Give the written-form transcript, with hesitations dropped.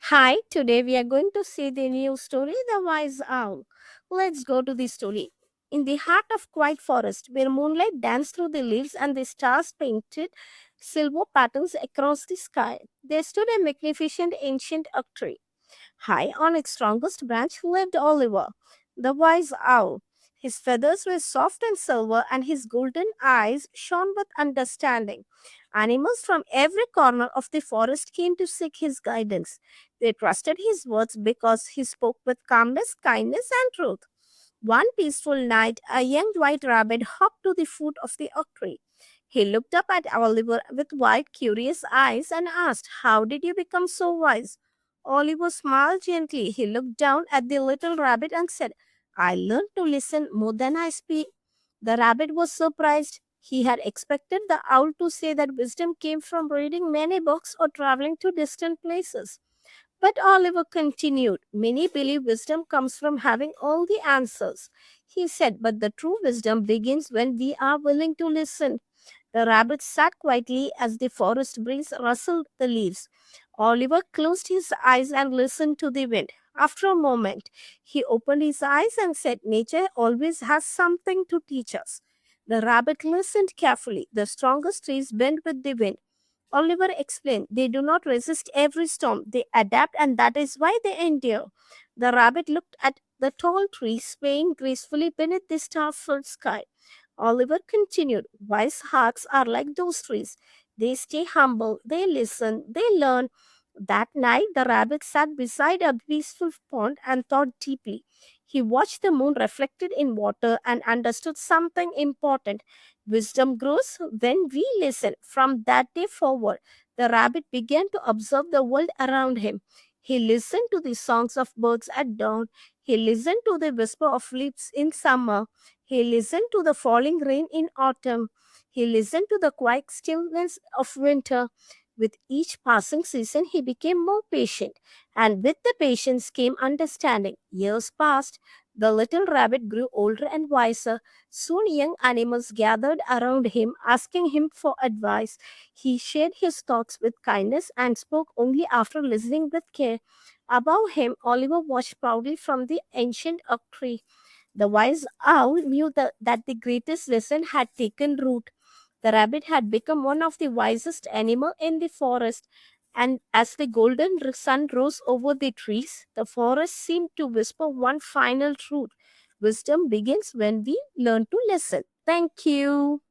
Hi, today we are going to see the new story, The Wise Owl. Let's go to the story. In the heart of quiet forest, where moonlight danced through the leaves and the stars painted silver patterns across the sky, there stood a magnificent ancient oak tree. High on its strongest branch lived Oliver, the wise owl. His feathers were soft and silver, and his golden eyes shone with understanding. Animals from every corner of the forest came to seek his guidance. They trusted his words because he spoke with calmness, kindness, and truth. One peaceful night, a young white rabbit hopped to the foot of the oak tree. He looked up at Oliver with wide, curious eyes and asked, "How did you become so wise?" Oliver smiled gently. He looked down at the little rabbit and said, "I learned to listen more than I speak." The rabbit was surprised. He had expected the owl to say that wisdom came from reading many books or traveling to distant places. But Oliver continued, "Many believe wisdom comes from having all the answers." He said, "But the true wisdom begins when we are willing to listen." The rabbit sat quietly as the forest breeze rustled the leaves. Oliver closed his eyes and listened to the wind. After a moment, he opened his eyes and said, "Nature always has something to teach us." The rabbit listened carefully. The strongest trees bend with the wind. Oliver explained, "They do not resist every storm, they adapt, and that is why they endure." The rabbit looked at the tall trees swaying gracefully beneath the star filled sky. Oliver continued, "Wise hearts are like those trees. They stay humble, they listen, they learn." That night, the rabbit sat beside a peaceful pond and thought deeply. He watched the moon reflected in water and understood something important. Wisdom grows when we listen. From that day forward, the rabbit began to observe the world around him. He listened to the songs of birds at dawn. He listened to the whisper of leaves in summer. He listened to the falling rain in autumn. He listened to the quiet stillness of winter. With each passing season, he became more patient, and with the patience came understanding. Years passed. The little rabbit grew older and wiser. Soon, young animals gathered around him, asking him for advice. He shared his thoughts with kindness and spoke only after listening with care. Above him, Oliver watched proudly from the ancient oak tree. The wise owl knew that the greatest lesson had taken root. The rabbit had become one of the wisest animals in the forest, and as the golden sun rose over the trees, the forest seemed to whisper one final truth: wisdom begins when we learn to listen. Thank you.